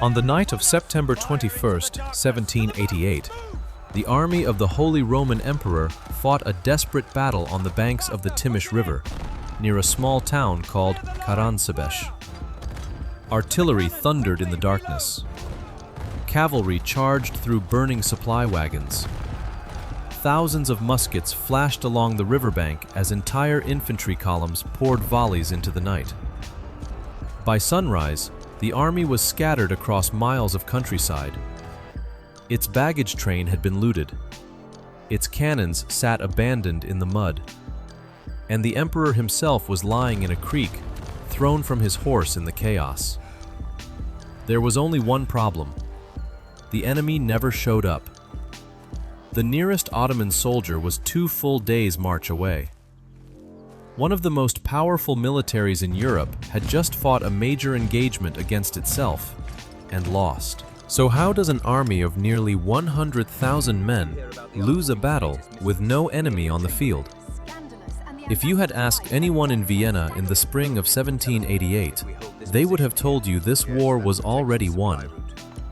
On the night of September 21st, 1788, the army of the Holy Roman Emperor fought a desperate battle on the banks of the Timish River, near a small town called Karánsebes. Artillery thundered in the darkness. Cavalry charged through burning supply wagons. Thousands of muskets flashed along the riverbank as entire infantry columns poured volleys into the night. By sunrise, the army was scattered across miles of countryside. Its baggage train had been looted. Its cannons sat abandoned in the mud. And the emperor himself was lying in a creek, thrown from his horse in the chaos. There was only one problem. The enemy never showed up. The nearest Ottoman soldier was 2 full days' march away. One of the most powerful militaries in Europe had just fought a major engagement against itself and lost. So how does an army of nearly 100,000 men lose a battle with no enemy on the field? If you had asked anyone in Vienna in the spring of 1788, they would have told you this war was already won.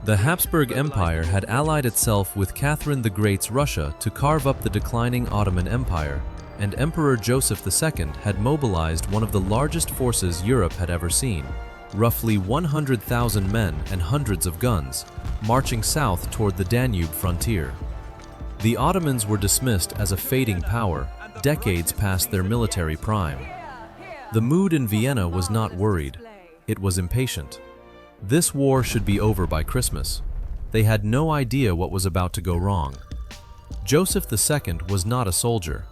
The Habsburg Empire had allied itself with Catherine the Great's Russia to carve up the declining Ottoman Empire, and Emperor Joseph II had mobilized one of the largest forces Europe had ever seen, roughly 100,000 men and hundreds of guns, marching south toward the Danube frontier. The Ottomans were dismissed as a fading power, decades past their military prime. The mood in Vienna was not worried. It was impatient. This war should be over by Christmas. They had no idea what was about to go wrong. Joseph II was not a soldier.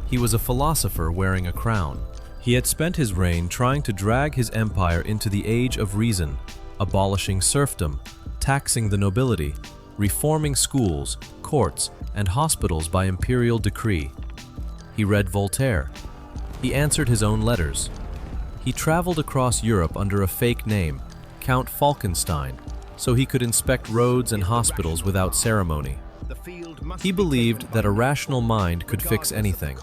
He was a philosopher wearing a crown. He had spent his reign trying to drag his empire into the age of reason, abolishing serfdom, taxing the nobility, reforming schools, courts, and hospitals by imperial decree. He read Voltaire. He answered his own letters. He traveled across Europe under a fake name, Count Falkenstein, so he could inspect roads and hospitals without ceremony. He believed that a rational mind could fix anything,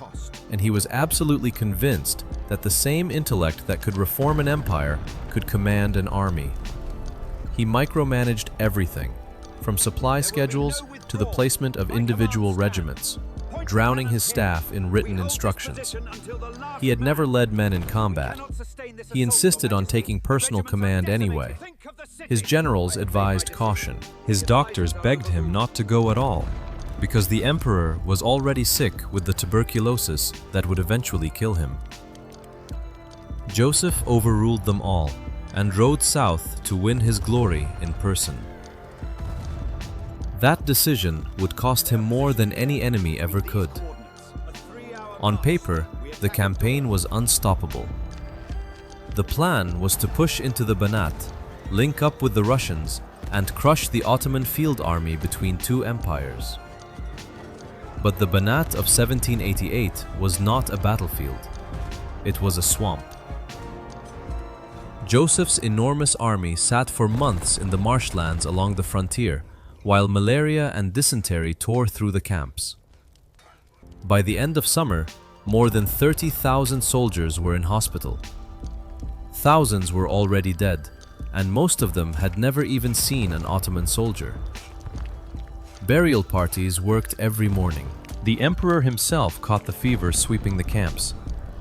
and he was absolutely convinced that the same intellect that could reform an empire could command an army. He micromanaged everything, from supply schedules to the placement of individual regiments, drowning his staff in written instructions. He had never led men in combat. He insisted on taking personal command anyway. His generals advised caution. His doctors begged him not to go at all, because the emperor was already sick with the tuberculosis that would eventually kill him. Joseph overruled them all and rode south to win his glory in person. That decision would cost him more than any enemy ever could. On paper, the campaign was unstoppable. The plan was to push into the Banat, link up with the Russians, and crush the Ottoman field army between two empires. But the Banat of 1788 was not a battlefield. It was a swamp. Joseph's enormous army sat for months in the marshlands along the frontier, while malaria and dysentery tore through the camps. By the end of summer, more than 30,000 soldiers were in hospital. Thousands were already dead, and most of them had never even seen an Ottoman soldier. Burial parties worked every morning. The emperor himself caught the fever sweeping the camps,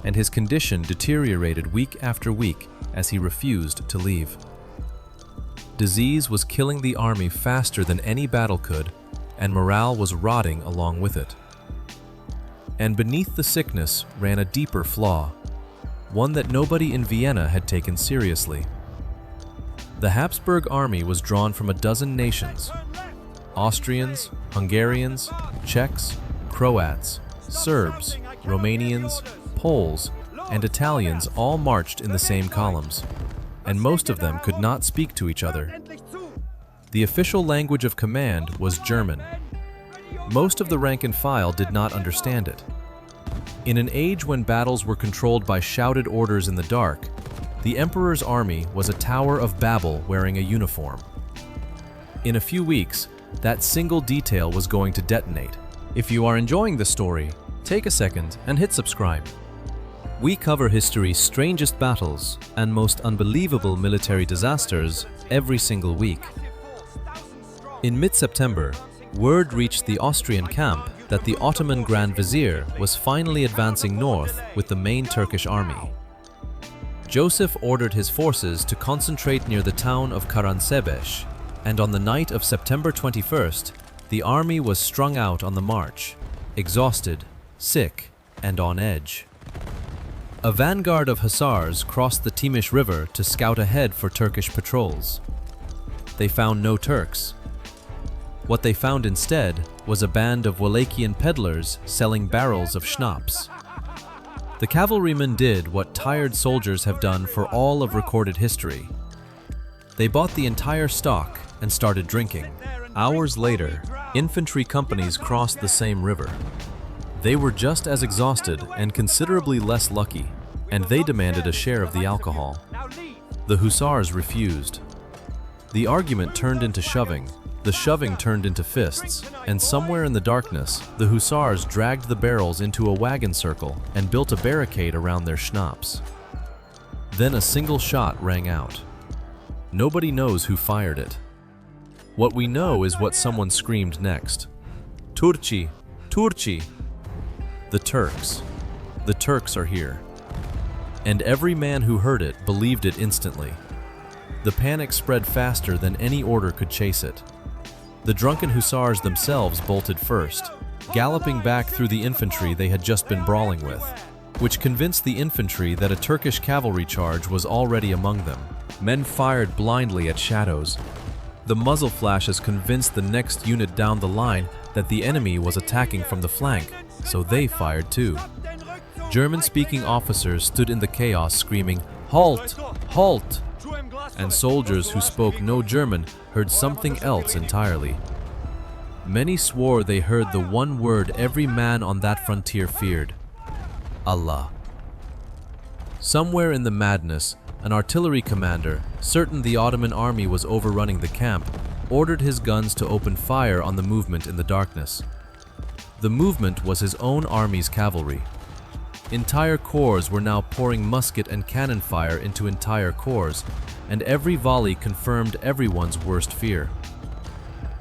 and his condition deteriorated week after week as he refused to leave. Disease was killing the army faster than any battle could, and morale was rotting along with it. And beneath the sickness ran a deeper flaw, one that nobody in Vienna had taken seriously. The Habsburg army was drawn from a dozen nations. Austrians, Hungarians, Czechs, Croats, Serbs, Romanians, Poles, and Italians all marched in the same columns, and most of them could not speak to each other. The official language of command was German. Most of the rank and file did not understand it. In an age when battles were controlled by shouted orders in the dark, the emperor's army was a Tower of Babel wearing a uniform. In a few weeks, that single detail was going to detonate. If you are enjoying this story, take a second and hit subscribe. We cover history's strangest battles and most unbelievable military disasters every single week. In mid-September, word reached the Austrian camp that the Ottoman Grand Vizier was finally advancing north with the main Turkish army. Joseph ordered his forces to concentrate near the town of Karánsebes, and on the night of September 21st, the army was strung out on the march, exhausted, sick, and on edge. A vanguard of hussars crossed the Timish River to scout ahead for Turkish patrols. They found no Turks. What they found instead was a band of Wallachian peddlers selling barrels of schnapps. The cavalrymen did what tired soldiers have done for all of recorded history. They bought the entire stock and started drinking. Hours later, infantry companies crossed the same river. They were just as exhausted and considerably less lucky, and they demanded a share of the alcohol. The hussars refused. The argument turned into shoving. The shoving turned into fists, and somewhere in the darkness, the hussars dragged the barrels into a wagon circle and built a barricade around their schnapps. Then a single shot rang out. Nobody knows who fired it. What we know is what someone screamed next. Turci! Turci! The Turks. The Turks are here. And every man who heard it believed it instantly. The panic spread faster than any order could chase it. The drunken hussars themselves bolted first, galloping back through the infantry they had just been brawling with, which convinced the infantry that a Turkish cavalry charge was already among them. Men fired blindly at shadows. The muzzle flashes convinced the next unit down the line that the enemy was attacking from the flank, so they fired too. German-speaking officers stood in the chaos screaming, "Halt! Halt!" And soldiers who spoke no German heard something else entirely. Many swore they heard the one word every man on that frontier feared: Allah. Somewhere in the madness, an artillery commander, certain the Ottoman army was overrunning the camp, ordered his guns to open fire on the movement in the darkness. The movement was his own army's cavalry. Entire corps were now pouring musket and cannon fire into entire corps, and every volley confirmed everyone's worst fear.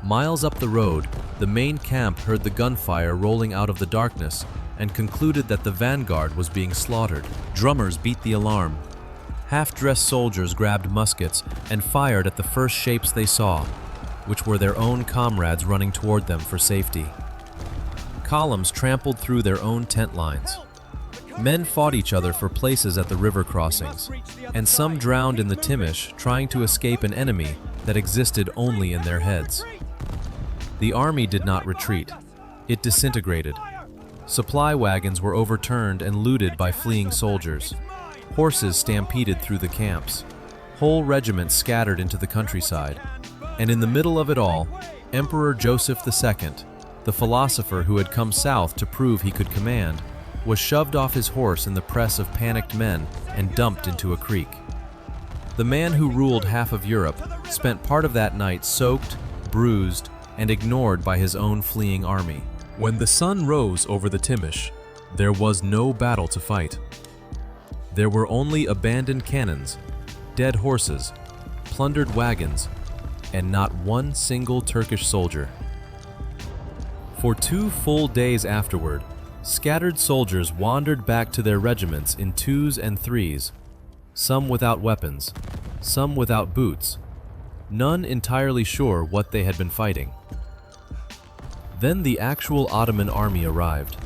Miles up the road, the main camp heard the gunfire rolling out of the darkness and concluded that the vanguard was being slaughtered. Drummers beat the alarm. Half-dressed soldiers grabbed muskets and fired at the first shapes they saw, which were their own comrades running toward them for safety. Columns trampled through their own tent lines. Men fought each other for places at the river crossings, and some drowned in the Timish trying to escape an enemy that existed only in their heads. The army did not retreat. It disintegrated. Supply wagons were overturned and looted by fleeing soldiers. Horses stampeded through the camps. Whole regiments scattered into the countryside. And in the middle of it all, Emperor Joseph II, the philosopher who had come south to prove he could command, was shoved off his horse in the press of panicked men and dumped into a creek. The man who ruled half of Europe spent part of that night soaked, bruised, and ignored by his own fleeing army. When the sun rose over the Timish, there was no battle to fight. There were only abandoned cannons, dead horses, plundered wagons, and not one single Turkish soldier. For 2 full days afterward, scattered soldiers wandered back to their regiments in 2s and 3s, some without weapons, some without boots, none entirely sure what they had been fighting. Then the actual Ottoman army arrived.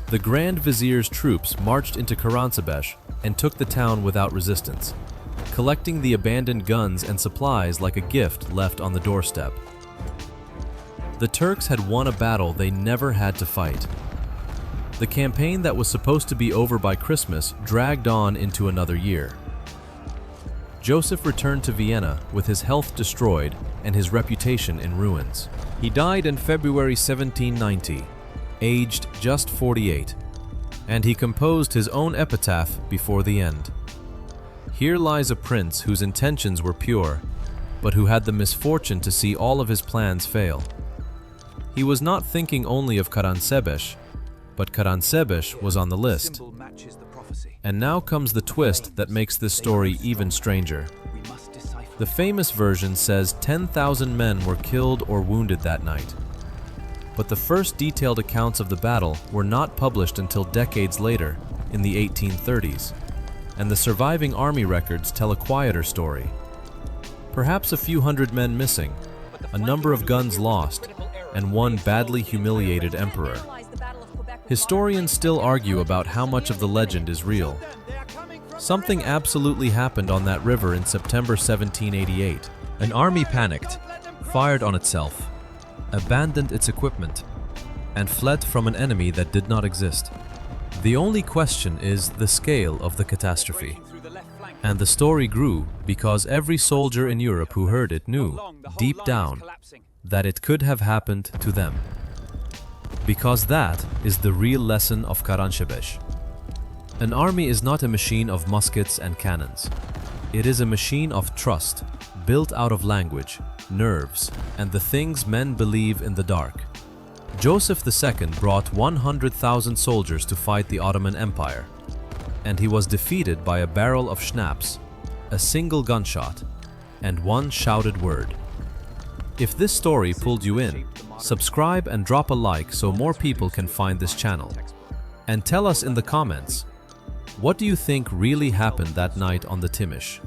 The Grand Vizier's troops marched into Karánsebes and took the town without resistance, collecting the abandoned guns and supplies like a gift left on the doorstep. The Turks had won a battle they never had to fight. The campaign that was supposed to be over by Christmas dragged on into another year. Joseph returned to Vienna with his health destroyed and his reputation in ruins. He died in February 1790, aged just 48, and he composed his own epitaph before the end. Here lies a prince whose intentions were pure, but who had the misfortune to see all of his plans fail. He was not thinking only of Karánsebes, but Karánsebes was on the list. And now comes the twist that makes this story even stranger. The famous version says 10,000 men were killed or wounded that night. But the first detailed accounts of the battle were not published until decades later, in the 1830s, and the surviving army records tell a quieter story. Perhaps a few hundred men missing, a number of guns lost, and one badly humiliated emperor. Historians still argue about how much of the legend is real. Something absolutely happened on that river in September 1788. An army panicked, fired on itself, abandoned its equipment, and fled from an enemy that did not exist. The only question is the scale of the catastrophe. And the story grew because every soldier in Europe who heard it knew, deep down, that it could have happened to them. Because that is the real lesson of Karánsebes. An army is not a machine of muskets and cannons. It is a machine of trust, built out of language, nerves, and the things men believe in the dark. Joseph II brought 100,000 soldiers to fight the Ottoman Empire, and he was defeated by a barrel of schnapps, a single gunshot, and one shouted word. If this story pulled you in, subscribe and drop a like so more people can find this channel. And tell us in the comments, what do you think really happened that night on the Timish?